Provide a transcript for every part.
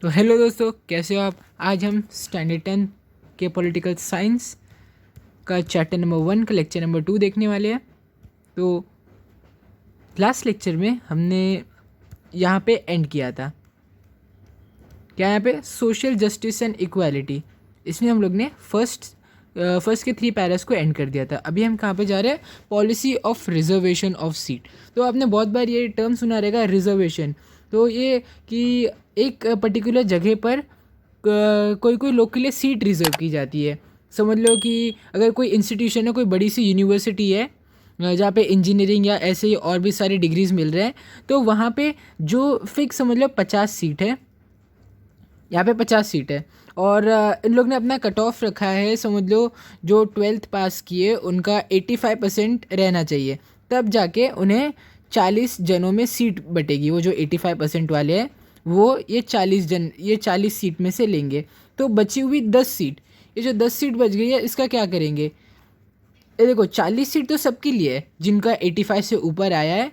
तो हेलो दोस्तों, कैसे हो आप। आज हम स्टैंडर्ड 10 के पॉलिटिकल साइंस का चैप्टर नंबर 1 का लेक्चर नंबर 2 देखने वाले हैं। तो लास्ट लेक्चर में हमने यहाँ पे एंड किया था, क्या यहाँ पे सोशल जस्टिस एंड इक्वालिटी। इसमें हम लोग ने फर्स्ट के 3 पैरास को एंड कर दिया था। अभी हम कहाँ पे जा रहे हैं, policy of reservation of seat. तो आपने बहुत बार ये टर्म सुना रहेगा रिजर्वेशन। तो ये कि एक पर्टिकुलर जगह पर कोई कोई लोग के लिए सीट रिजर्व की जाती है। समझ लो कि अगर कोई इंस्टीट्यूशन है, कोई बड़ी सी यूनिवर्सिटी है जहाँ पे इंजीनियरिंग या ऐसे ही और भी सारे डिग्रीज़ मिल रहे हैं, तो वहाँ पे जो फिक्स समझ लो 50 सीट है, यहाँ पे 50 सीट है। और इन लोग ने अपना कट ऑफ रखा है, समझ लो जो 12th पास किए उनका 85% रहना चाहिए, तब जाके उन्हें 40 जनों में सीट बटेगी। वो जो 85% वाले हैं वो ये 40 सीट में से लेंगे। तो बची हुई 10 सीट, ये जो 10 सीट बच गई है इसका क्या करेंगे। ये देखो 40 सीट तो सबके लिए है जिनका 85 से ऊपर आया है,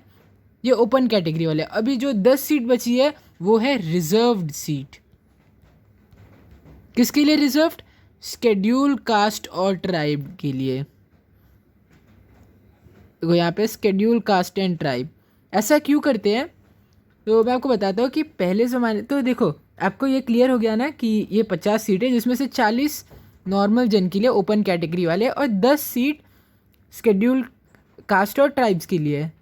ये ओपन कैटेगरी वाले। अभी जो 10 सीट बची है वो है रिजर्व्ड सीट। किसके लिए रिजर्व्ड? स्केड्यूल कास्ट और ट्राइब के लिए। देखो यहाँ पे स्केड्यूल कास्ट एंड ट्राइब। ऐसा क्यों करते हैं, तो मैं आपको बताता हूँ कि पहले ज़माने, तो देखो आपको ये क्लियर हो गया ना कि ये 50 सीट है जिसमें से 40 नॉर्मल जन के लिए ओपन कैटेगरी वाले और 10 सीट स्केड्यूल कास्ट और ट्राइब्स के लिए है।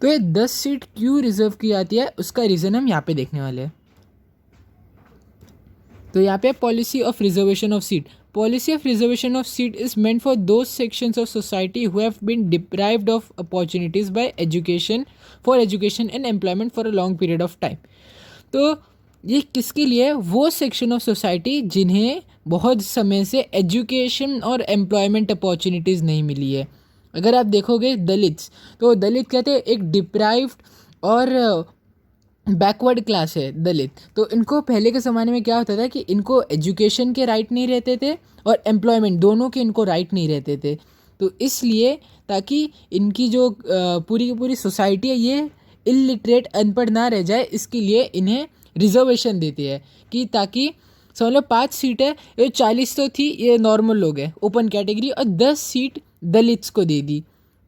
तो ये 10 सीट क्यों रिजर्व की जाती है उसका रीज़न हम यहाँ पे देखने वाले हैं। तो यहाँ पे policy of reservation of seat. Policy of reservation of seat is meant for those sections of society who have been deprived of opportunities by education and employment for a long period of time. तो ये किसके लिए? वो section of society जिन्हें बहुत समय से education और एम्प्लॉयमेंट अपॉर्चुनिटीज़ नहीं मिली है। अगर आप देखोगे दलित्स, तो दलित कहते हैं एक डिप्राइव्ड और बैकवर्ड क्लास है दलित। तो इनको पहले के ज़माने में क्या होता था कि इनको एजुकेशन के राइट नहीं रहते थे और एम्प्लॉयमेंट दोनों के इनको राइट नहीं रहते थे। तो इसलिए ताकि इनकी जो पूरी की पूरी सोसाइटी है ये इलिटरेट अनपढ़ ना रह जाए, इसके लिए इन्हें रिजर्वेशन देती है कि ताकि समझ लो 5 सीट है, ये 40 तो थी, ये नॉर्मल लोग हैं ओपन कैटेगरी, और 10 सीट दलित्स को दे दी।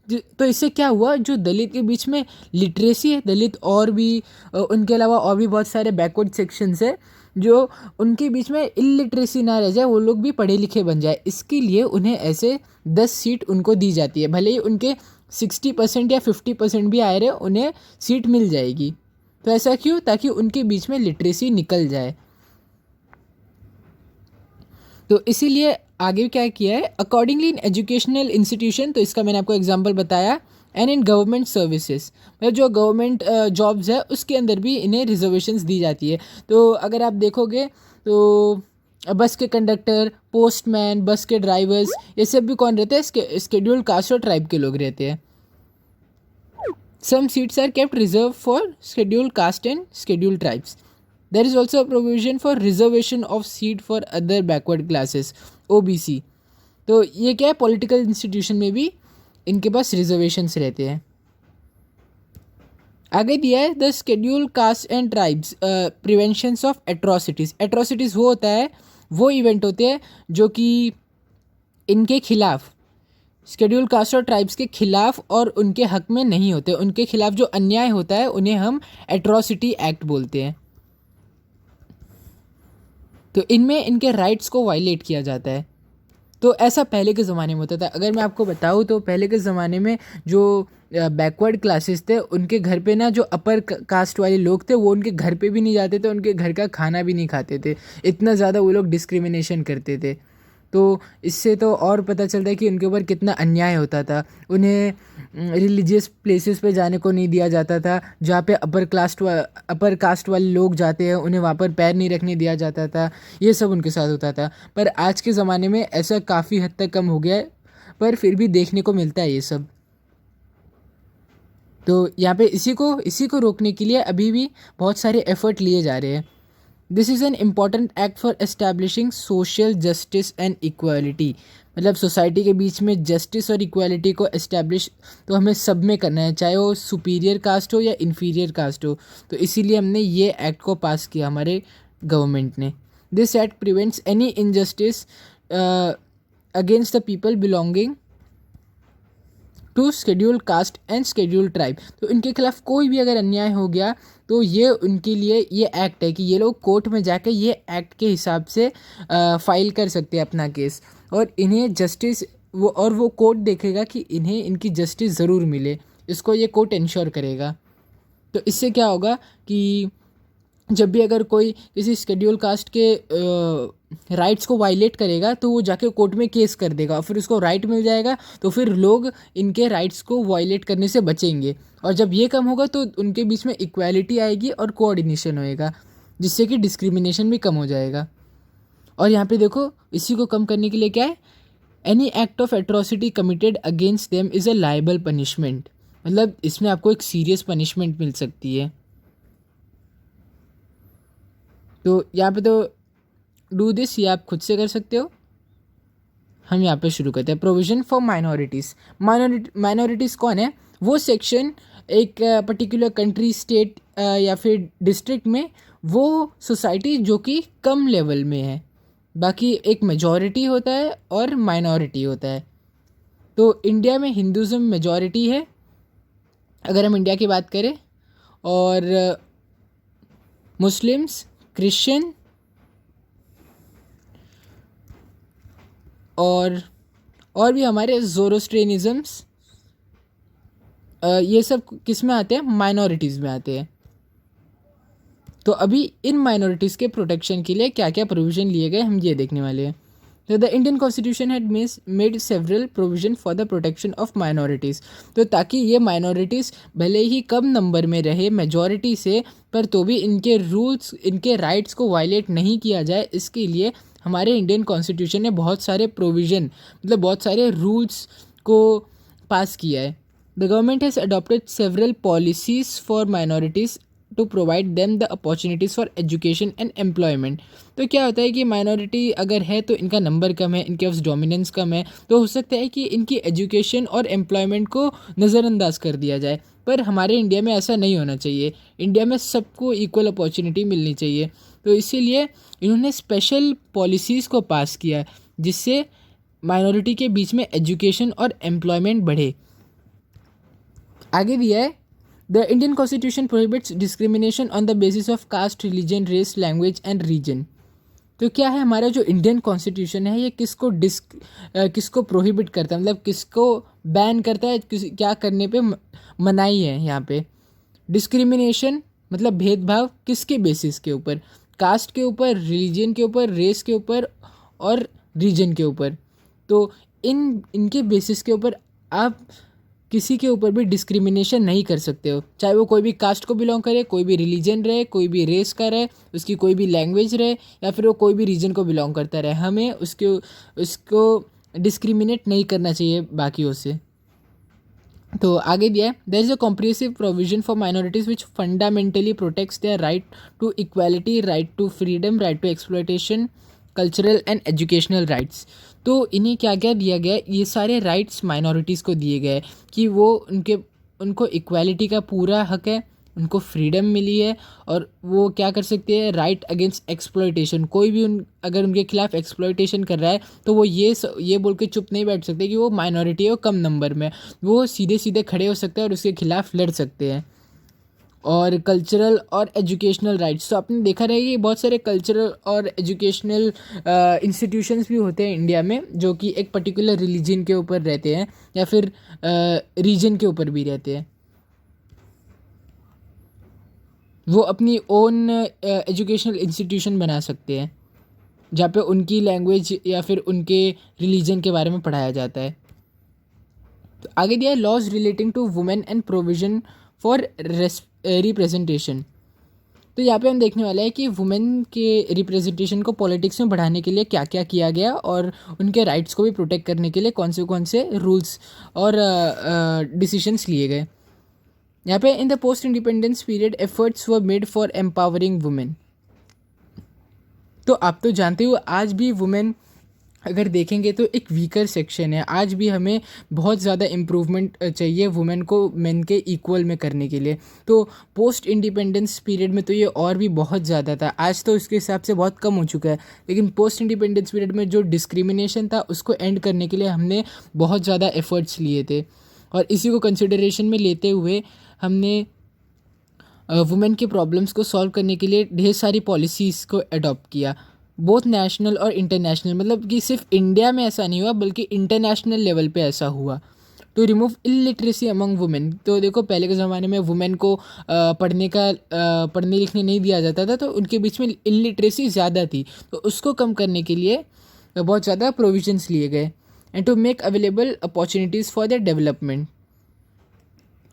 तो इससे क्या हुआ, जो दलित के बीच में लिटरेसी है, दलित और भी उनके अलावा और भी बहुत सारे बैकवर्ड सेक्शंस है जो उनके बीच में इलिटरेसी ना रह जाए, वो लोग भी पढ़े लिखे बन जाए, इसके लिए उन्हें ऐसे 10 सीट उनको दी जाती है। भले ही उनके 60% या 50% भी आए रहे, उन्हें सीट मिल जाएगी। तो ऐसा क्यों? ताकि उनके बीच में लिटरेसी निकल जाए। तो इसीलिए आगे क्या किया है, अकॉर्डिंगली इन एजुकेशनल इंस्टीट्यूशन, तो इसका मैंने आपको एग्जांपल बताया, एंड इन गवर्नमेंट सर्विसेज, मतलब जो गवर्नमेंट जॉब्स है उसके अंदर भी इन्हें रिजर्वेशंस दी जाती है। तो अगर आप देखोगे तो बस के कंडक्टर, पोस्टमैन, बस के ड्राइवर्स, ये सब भी कौन रहते हैं? स्केड्यूल्ड कास्ट और ट्राइब के लोग रहते हैं। Some seats are kept reserve for scheduled caste and scheduled tribes. There is also a provision for reservation of seat for other backward classes, OBC. तो ये क्या है, पॉलिटिकल इंस्टीट्यूशन में भी इनके पास रिजर्वेशंस रहते हैं। आगे दिया है the schedule caste and tribes preventions of atrocities. Atrocities वो होता है, वो इवेंट होते हैं जो कि इनके खिलाफ, स्केड्यूल कास्ट और ट्राइब्स के खिलाफ और उनके हक में नहीं होते, उनके खिलाफ जो अन्याय होता है उन्हें हम एट्रोसिटी एक्ट बोलते हैं। तो इनमें इनके राइट्स को वायलेट किया जाता है। तो ऐसा पहले के ज़माने में होता था। अगर मैं आपको बताऊँ तो पहले के ज़माने में जो बैकवर्ड क्लासेस थे उनके घर पे ना, जो अपर कास्ट वाले लोग थे वो उनके घर पे भी नहीं जाते थे, उनके घर का खाना भी नहीं खाते थे, इतना ज़्यादा वो लोग डिस्क्रिमिनेशन करते थे। तो इससे तो और पता चलता है कि उनके ऊपर कितना अन्याय होता था। उन्हें रिलीजियस प्लेसेस पे जाने को नहीं दिया जाता था, जहाँ पे अपर कास्ट वाले लोग जाते हैं उन्हें वहाँ पर पैर नहीं रखने दिया जाता था। ये सब उनके साथ होता था। पर आज के ज़माने में ऐसा काफ़ी हद तक कम हो गया है, पर फिर भी देखने को मिलता है ये सब। तो यहाँ पे इसी को रोकने के लिए अभी भी बहुत सारे एफर्ट लिए जा रहे हैं। This is an important act for establishing social justice and equality. मतलब सोसाइटी के बीच में जस्टिस और इक्वालिटी को इस्टेब्लिश तो हमें सब में करना है, चाहे वो सुपीरियर कास्ट हो या इन्फीरियर कास्ट हो। तो इसीलिए हमने ये एक्ट को पास किया हमारे गवर्नमेंट ने। This act prevents any injustice against the people belonging to schedule caste and schedule tribe. तो इनके खिलाफ कोई भी अगर अन्याय हो गया तो ये उनके लिए ये एक्ट है कि ये लोग कोर्ट में जाकर ये एक्ट के हिसाब से फाइल कर सकते हैं अपना केस, और इन्हें जस्टिस वो कोर्ट देखेगा कि इन्हें इनकी जस्टिस ज़रूर मिले, इसको ये कोर्ट इंश्योर करेगा। तो इससे क्या होगा कि जब भी अगर कोई किसी शेड्यूल कास्ट के राइट्स को वायलेट करेगा तो वो जाके कोर्ट में केस कर देगा, फिर उसको राइट मिल जाएगा, तो फिर लोग इनके राइट्स को वायलेट करने से बचेंगे। और जब ये कम होगा तो उनके बीच में इक्वालिटी आएगी और कोऑर्डिनेशन होएगा, जिससे कि डिस्क्रिमिनेशन भी कम हो जाएगा। और यहाँ पे देखो, इसी को कम करने के लिए क्या है, any act of atrocity committed against them is a liable punishment. मतलब इसमें आपको एक सीरियस पनिशमेंट मिल सकती है। तो यहाँ पे तो डू दिस ये आप खुद से कर सकते हो। हम यहाँ पे शुरू करते हैं। Provision for minorities. माइनॉरिटीज़ कौन है? वो सेक्शन एक पर्टिकुलर कंट्री, स्टेट या फिर डिस्ट्रिक्ट में वो सोसाइटी जो कि कम लेवल में है। बाकी एक मेजॉरिटी होता है और माइनॉरिटी होता है। तो इंडिया में हिंदुज़म मेजॉरिटी है अगर हम इंडिया की बात करें, और मुस्लिम्स, क्रिश्चियन और भी हमारे ज़ोरोस्ट्रेनिज़म्स, ये सब किस में आते हैं? माइनॉरिटीज़ में आते हैं। तो अभी इन माइनॉरिटीज़ के प्रोटेक्शन के लिए क्या क्या प्रोविज़न लिए गए हम ये देखने वाले हैं। तो the Indian constitution had made several provision for the protection of minorities. तो ताकि ये माइनॉरिटीज़ भले ही कम नंबर में रहे मेजॉरिटी से, पर तो भी इनके रूल्स, इनके राइट्स को वायलेट नहीं किया जाए, इसके लिए हमारे इंडियन कॉन्स्टिट्यूशन ने बहुत सारे प्रोविज़न, मतलब बहुत सारे रूल्स को पास किया है। The government has adopted several policies for minorities to provide them the opportunities for education and employment. तो क्या होता है कि माइनॉरिटी अगर है तो इनका नंबर कम है, इनके पास डोमिनेंस कम है, तो हो सकता है कि इनकी एजुकेशन और एम्प्लॉयमेंट को नज़रअंदाज कर दिया जाए। पर हमारे इंडिया में ऐसा नहीं होना चाहिए। इंडिया में सबको इक्वल अपॉर्चुनिटी मिलनी चाहिए। तो इसीलिए इन्होंने स्पेशल पॉलिसीज़ को पास किया जिससे माइनॉरिटी के बीच में एजुकेशन और एम्प्लॉयमेंट बढ़े। आगे दिया है, the Indian constitution prohibits discrimination on the basis of caste, religion, race, language and region. तो क्या है, हमारा जो इंडियन कॉन्स्टिट्यूशन है ये किसको प्रोहिबिट करता है, मतलब किसको बैन करता है, क्या करने पे मनाही है यहाँ पे। डिस्क्रिमिनेशन मतलब भेदभाव किसके बेसिस के ऊपर? कास्ट के ऊपर, रिलीजन के ऊपर, रेस के ऊपर और रीजन के ऊपर। तो इनके बेसिस के ऊपर आप किसी के ऊपर भी डिस्क्रिमिनेशन नहीं कर सकते हो, चाहे वो कोई भी कास्ट को बिलोंग करे, कोई भी रिलीजन रहे, कोई भी रेस का रहे, उसकी कोई भी लैंग्वेज रहे, या फिर वो कोई भी रीजन को बिलोंग करता रहे। हमें उसको डिस्क्रिमिनेट नहीं करना चाहिए बाकियों से। तो आगे दिया है, there is a comprehensive provision for minorities which fundamentally protects their right to equality, right to freedom, right to exploitation, cultural and educational rights. तो इन्हें क्या क्या दिया गया है? ये सारे राइट्स माइनॉरिटीज़ को दिए गए कि वो उनको इक्वालिटी का पूरा हक है, उनको फ्रीडम मिली है, और वो क्या कर सकते हैं, राइट अगेंस्ट एक्सप्लॉयटेशन। कोई भी अगर उनके खिलाफ एक्सप्लॉयटेशन कर रहा है तो वो ये बोल के चुप नहीं बैठ सकते कि वो माइनॉरिटी है, वो कम नंबर में, वो सीधे सीधे खड़े हो सकते हैं और उसके खिलाफ लड़ सकते हैं। और कल्चरल और एजुकेशनल राइट्स, तो आपने देखा रहेगा कि बहुत सारे कल्चरल और एजुकेशनल इंस्टीट्यूशंस भी होते हैं इंडिया में जो कि एक पर्टिकुलर रिलीजन के ऊपर रहते हैं या फिर रीजन के ऊपर भी रहते हैं। वो अपनी ओन एजुकेशनल इंस्टीट्यूशन बना सकते हैं जहाँ पे उनकी लैंग्वेज या फिर उनके रिलीजन के बारे में पढ़ाया जाता है। तो आगे दिया है, laws relating to women and provision for representation. तो यहाँ पे हम देखने वाले हैं कि वुमेन के रिप्रेजेंटेशन को पॉलिटिक्स में बढ़ाने के लिए क्या क्या किया गया और उनके राइट्स को भी प्रोटेक्ट करने के लिए कौन से रूल्स और डिसीजंस लिए गए। यहाँ पे in the post independence period efforts were made for empowering women. तो आप तो जानते हो आज भी वुमेन अगर देखेंगे तो एक वीकर सेक्शन है। आज भी हमें बहुत ज़्यादा इम्प्रूवमेंट चाहिए वुमेन को मेन के इक्वल में करने के लिए। तो पोस्ट इंडिपेंडेंस पीरियड में तो ये और भी बहुत ज़्यादा था, आज तो इसके हिसाब से बहुत कम हो चुका है, लेकिन पोस्ट इंडिपेंडेंस पीरियड में जो डिस्क्रिमिनेशन था उसको एंड करने के लिए हमने बहुत ज़्यादा एफर्ट्स लिए थे। और इसी को कंसिडरेशन में लेते हुए हमने वुमेन के प्रॉब्लम्स को सॉल्व करने के लिए ढेर सारी पॉलिसीज़ को अडॉप्ट किया, बोथ नेशनल और इंटरनेशनल। मतलब कि सिर्फ इंडिया में ऐसा नहीं हुआ बल्कि इंटरनेशनल लेवल पे ऐसा हुआ। To remove illiteracy among women, तो देखो पहले के ज़माने में वुमेन को पढ़ने लिखने नहीं दिया जाता था, तो उनके बीच में इलिटरेसी ज़्यादा थी, तो उसको कम करने के लिए बहुत ज़्यादा प्रोविजंस लिए गए। And to make available opportunities for the development,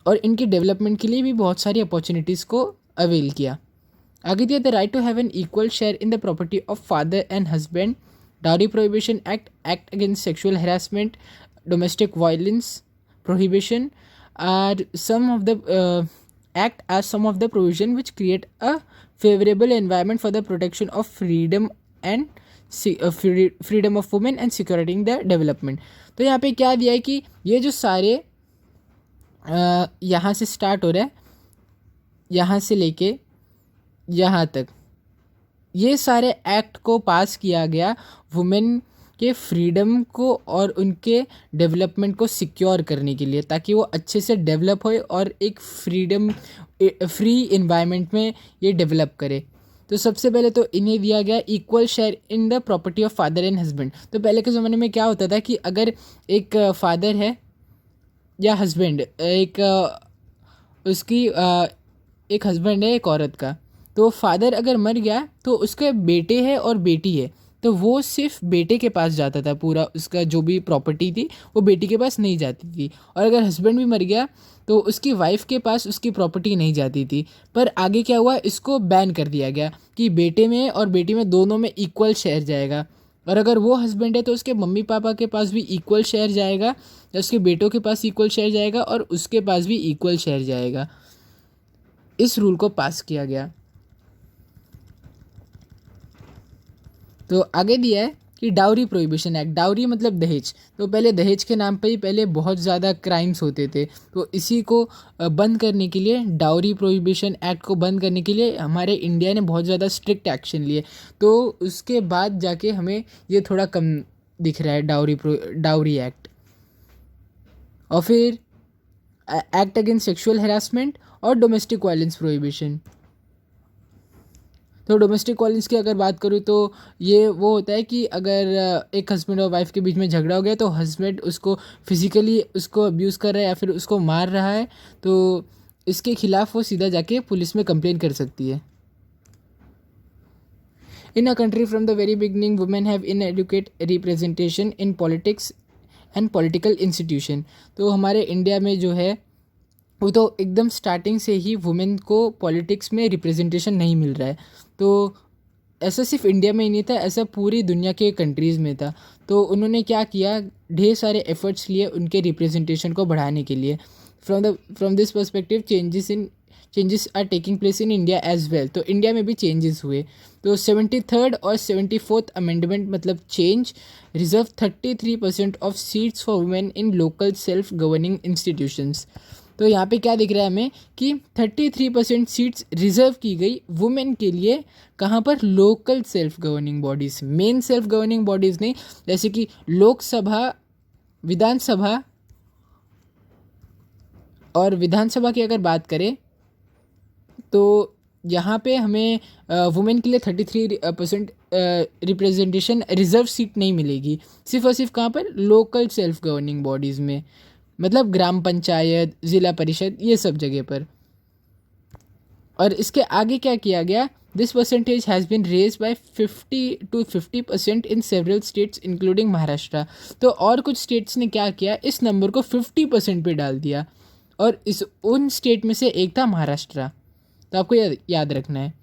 और इनके डेवलपमेंट के लिए भी बहुत सारी अपॉर्चुनिटीज़ को अवेल किया। आगे दिया the right to have an equal share in the property of father and husband, dowry prohibition act, act against sexual harassment, domestic violence prohibition are some of the act as some of the provision which create a favorable environment for the protection of freedom and freedom of women and securing the development। तो यहाँ पे क्या दिया है कि ये जो सारे यहाँ से स्टार्ट हो रहा है, यहाँ से लेके यहाँ तक, ये सारे एक्ट को पास किया गया वुमेन के फ्रीडम को और उनके डेवलपमेंट को सिक्योर करने के लिए, ताकि वो अच्छे से डेवलप होए और एक फ्री इन्वायरमेंट में ये डेवलप करे। तो सबसे पहले तो इन्हें दिया गया equal share in the property of father and husband. तो पहले के ज़माने में क्या होता था कि अगर एक फादर है या हस्बैंड, एक हस्बैंड है एक औरत का, तो फादर अगर मर गया तो उसके बेटे है और बेटी है, तो वो सिर्फ बेटे के पास जाता था, पूरा उसका जो भी प्रॉपर्टी थी वो बेटी के पास नहीं जाती थी। और अगर हस्बैंड भी मर गया तो उसकी वाइफ के पास उसकी प्रॉपर्टी नहीं जाती थी। पर आगे क्या हुआ, इसको बैन कर दिया गया कि बेटे में और बेटी में दोनों में इक्वल शेयर जाएगा। और अगर वो हस्बैंड है तो उसके मम्मी पापा के पास भी इक्वल शेयर जाएगा, या उसके बेटों के पास इक्वल शेयर जाएगा, और उसके पास भी इक्वल शेयर जाएगा। इस रूल को पास किया गया। तो आगे दिया है कि डाउरी प्रोहिबिशन एक्ट, डाउरी मतलब दहेज। तो पहले दहेज के नाम पे ही पहले बहुत ज़्यादा क्राइम्स होते थे, तो इसी को बंद करने के लिए, डाउरी प्रोहिबिशन एक्ट को बंद करने के लिए हमारे इंडिया ने बहुत ज़्यादा स्ट्रिक्ट एक्शन लिए। तो उसके बाद जाके हमें ये थोड़ा कम दिख रहा है डाउरी एक्ट। और फिर एक्ट अगेंस्ट सेक्सुअल हैरेसमेंट और डोमेस्टिक वायलेंस प्रोहिबिशन। तो डोमेस्टिक वायलेंस की अगर बात करूँ तो ये वो होता है कि अगर एक हस्बैंड और वाइफ के बीच में झगड़ा हो गया, तो हस्बैंड उसको फिजिकली उसको अब्यूज़ कर रहा है या फिर उसको मार रहा है, तो इसके खिलाफ वो सीधा जाके पुलिस में कंप्लेन कर सकती है। In a country from the very beginning women have inadequate representation in politics and political institution. तो हमारे इंडिया में जो है वो तो एकदम स्टार्टिंग से ही वुमेन को पॉलिटिक्स में रिप्रेजेंटेशन नहीं मिल रहा है। तो ऐसा सिर्फ इंडिया में ही नहीं था, ऐसा पूरी दुनिया के कंट्रीज़ में था। तो उन्होंने क्या किया, ढेर सारे एफर्ट्स लिए उनके रिप्रेजेंटेशन को बढ़ाने के लिए। From this perspective changes are taking place in India as well. तो इंडिया में भी चेंजेस हुए। तो 73rd और 74th अमेंडमेंट मतलब change reserve 33% of seats for women in local self governing institutions. तो यहाँ पे क्या दिख रहा है हमें कि 33% सीट्स रिजर्व की गई वुमेन के लिए, कहाँ पर, local self governing bodies, main self governing bodies नहीं, जैसे कि लोकसभा, विधानसभा। और विधानसभा की अगर बात करें तो यहाँ पे हमें वुमेन के लिए 33% रिप्रेजेंटेशन रिजर्व सीट नहीं मिलेगी, सिर्फ और सिर्फ कहाँ पर, लोकल सेल्फ गवर्निंग बॉडीज़ में, मतलब ग्राम पंचायत, ज़िला परिषद, ये सब जगह पर। और इसके आगे क्या किया गया, this percentage has been raise by 50 to 50% in several states including Maharashtra. तो और कुछ स्टेट्स ने क्या किया, इस नंबर को 50% पे डाल दिया, और उन स्टेट में से एक था महाराष्ट्र। तो आपको याद रखना है।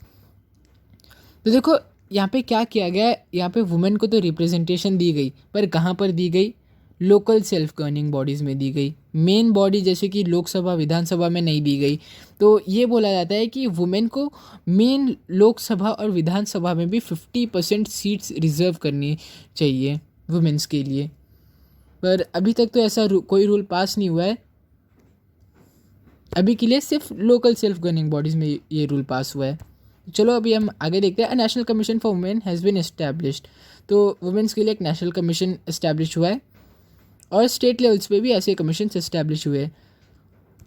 तो देखो यहाँ पे क्या किया गया, यहाँ पे वुमेन को तो रिप्रेजेंटेशन दी गई, पर कहाँ पर दी गई, लोकल सेल्फ गवर्निंग बॉडीज़ में दी गई, मेन बॉडी जैसे कि लोकसभा विधानसभा में नहीं दी गई। तो ये बोला जाता है कि वुमेन को मेन लोकसभा और विधानसभा में भी 50% सीट्स रिजर्व करनी चाहिए। वुमेंस के लिए, पर अभी तक तो ऐसा कोई रूल पास नहीं हुआ है। अभी के लिए सिर्फ लोकल सेल्फ गवर्निंग बॉडीज़ में ये रूल पास हुआ है। चलो अभी हम आगे देखते हैं। National commission for women has been established, तो वुमेंस के लिए एक नेशनल कमीशन इस्टेब्लिश हुआ है और स्टेट लेवल्स पे भी ऐसे कमीशन इस्टेब्लिश हुए हैं।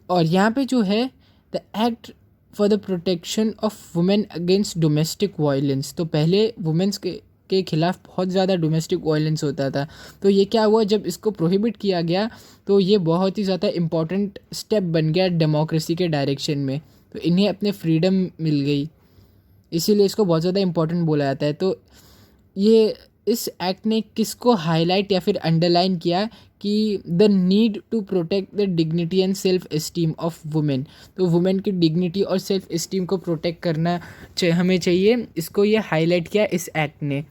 और यहाँ पे जो है the act for the protection of women against domestic violence, तो पहले वुमेंस के खिलाफ बहुत ज़्यादा डोमेस्टिक वायलेंस होता था, तो ये क्या हुआ जब इसको प्रोहिबिट किया गया तो ये बहुत ही ज़्यादा इम्पॉर्टेंट स्टेप बन गया डेमोक्रेसी के डायरेक्शन में, तो इन्हें अपने फ्रीडम मिल गई, इसीलिए इसको बहुत ज़्यादा इम्पोर्टेंट बोला जाता है। तो ये इस एक्ट ने किसको हाईलाइट या फिर अंडरलाइन किया कि the need to protect the dignity and self esteem of women, तो वुमेन की डिग्निटी और सेल्फ एस्टीम को प्रोटेक्ट करना हमें चाहिए, इसको ये हाईलाइट किया इस एक्ट ने।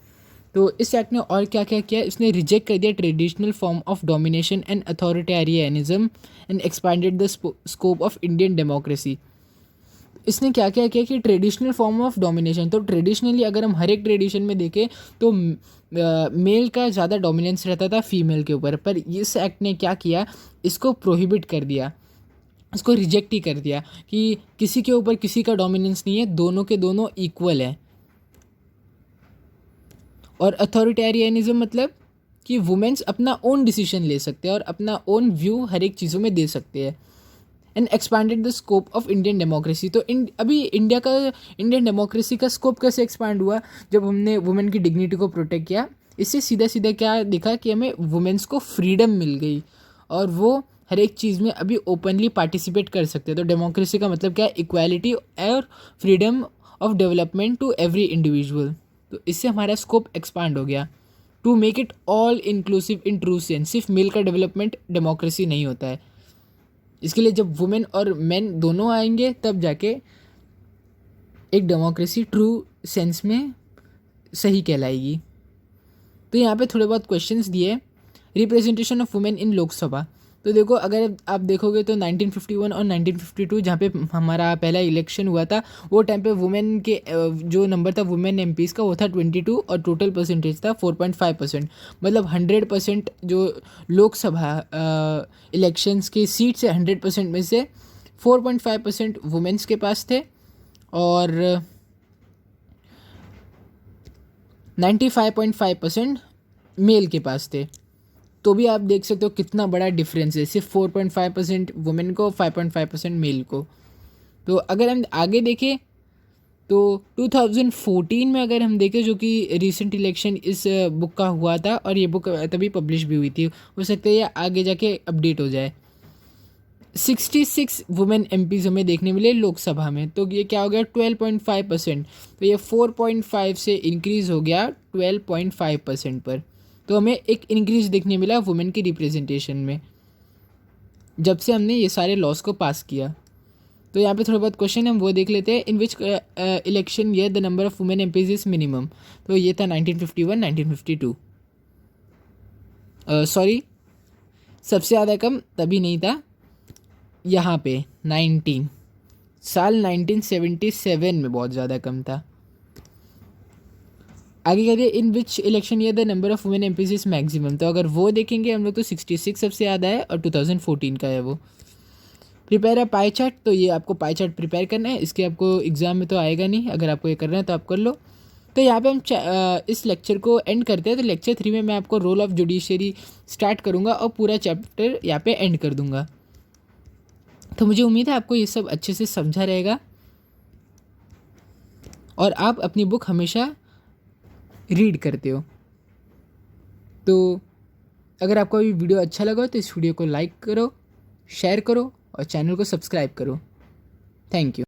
तो इस एक्ट ने और क्या क्या किया, इसने रिजेक्ट कर दिया traditional form of domination and authoritarianism and expanded the scope of Indian democracy. इसने क्या क्या किया कि ट्रेडिशनल फॉर्म ऑफ डोमिनेशन, तो ट्रेडिशनली अगर हम हर एक ट्रेडिशन में देखें तो मेल का ज़्यादा डोमिनेंस रहता था फीमेल के ऊपर, पर इस एक्ट ने क्या किया, इसको प्रोहिबिट कर दिया, इसको रिजेक्ट ही कर दिया कि किसी के ऊपर किसी का डोमिनेंस नहीं है, दोनों के दोनों इक्वल हैं। और अथॉरिटेरियनिज्म मतलब कि वुमेन्स अपना ओन डिसीजन ले सकते हैं और अपना ओन व्यू हर एक चीज़ों में दे सकते हैं। And expanded the scope of Indian democracy, तो अभी इंडियन डेमोक्रेसी का स्कोप कैसे एक्सपैंड हुआ जब हमने वुमेन की डिग्निटी को प्रोटेक्ट किया। इससे सीधा सीधा क्या दिखा कि हमें वुमेन्स को फ्रीडम मिल गई और वो हर एक चीज़ में अभी ओपनली पार्टिसिपेट कर सकते हैं। तो डेमोक्रेसी का मतलब क्या है, इक्वालिटी और freedom of development to every individual, तो इससे हमारा स्कोप एक्सपांड हो गया। To make it all inclusive in true sense, सिर्फ मेल का डेवलपमेंट डेमोक्रेसी नहीं होता है, इसके लिए जब वुमेन और मेन दोनों आएंगे तब जाके एक डेमोक्रेसी ट्रू सेंस में सही कहलाएगी। तो यहाँ पे थोड़े बहुत क्वेश्चंस दिए। Representation of women in Lok Sabha, तो देखो अगर आप देखोगे तो 1951 और 1952 जहाँ पे हमारा पहला इलेक्शन हुआ था, वो टाइम पे वुमेन के जो नंबर था वुमेन एमपीज़ का वो था 22 और टोटल परसेंटेज था 4.5%, मतलब 100% जो लोकसभा इलेक्शंस की सीट से 100% में से 4.5% वुमेन्स के पास थे और 95.5% मेल के पास थे। तो भी आप देख सकते हो कितना बड़ा डिफरेंस है, सिर्फ 4.5% वुमेन को, 5.5% मेल को। तो अगर हम आगे देखें तो 2014 में अगर हम देखें, जो कि रिसेंट इलेक्शन इस बुक का हुआ था और ये बुक तभी पब्लिश भी हुई थी, हो सकता है ये आगे जाके अपडेट हो जाए। 66 वुमेन एमपीज़ हमें देखने मिले लोकसभा में, तो ये क्या हो गया 12.5%, तो ये 4.5 से इंक्रीज़ हो गया 12.5% पर। तो हमें एक इंक्रीज देखने मिला वुमेन की रिप्रेजेंटेशन में जब से हमने ये सारे लॉस को पास किया। तो यहाँ पे थोड़ा बहुत क्वेश्चन हम वो देख लेते हैं। In which election year the number of women MPs is minimum, तो ये था 1951 1952, सॉरी सबसे ज़्यादा कम तभी नहीं था, यहाँ पे 1977 में बहुत ज़्यादा कम था। आगे कह दिया in which election year the number of women MPs is maximum, तो अगर वो देखेंगे हम लोग तो 66 सबसे ज़्यादा है और 2014 का है वो। प्रिपेयर है पाई चार्ट, तो ये आपको पाई चार्ट प्रिपेयर करना है, इसके आपको एग्जाम में तो आएगा नहीं, अगर आपको ये करना है तो आप कर लो। तो यहाँ पे हम इस लेक्चर को एंड करते हैं। तो लेक्चर 3 में मैं आपको रोल ऑफ जुडिशरी स्टार्ट करूँगा और पूरा चैप्टर यहाँ पे एंड कर दूँगा। तो मुझे उम्मीद है आपको ये सब अच्छे से समझा रहेगा और आप अपनी बुक हमेशा रीड करते हो। तो अगर आपको ये वीडियो अच्छा लगा तो इस वीडियो को लाइक करो, शेयर करो और चैनल को सब्सक्राइब करो। Thank you.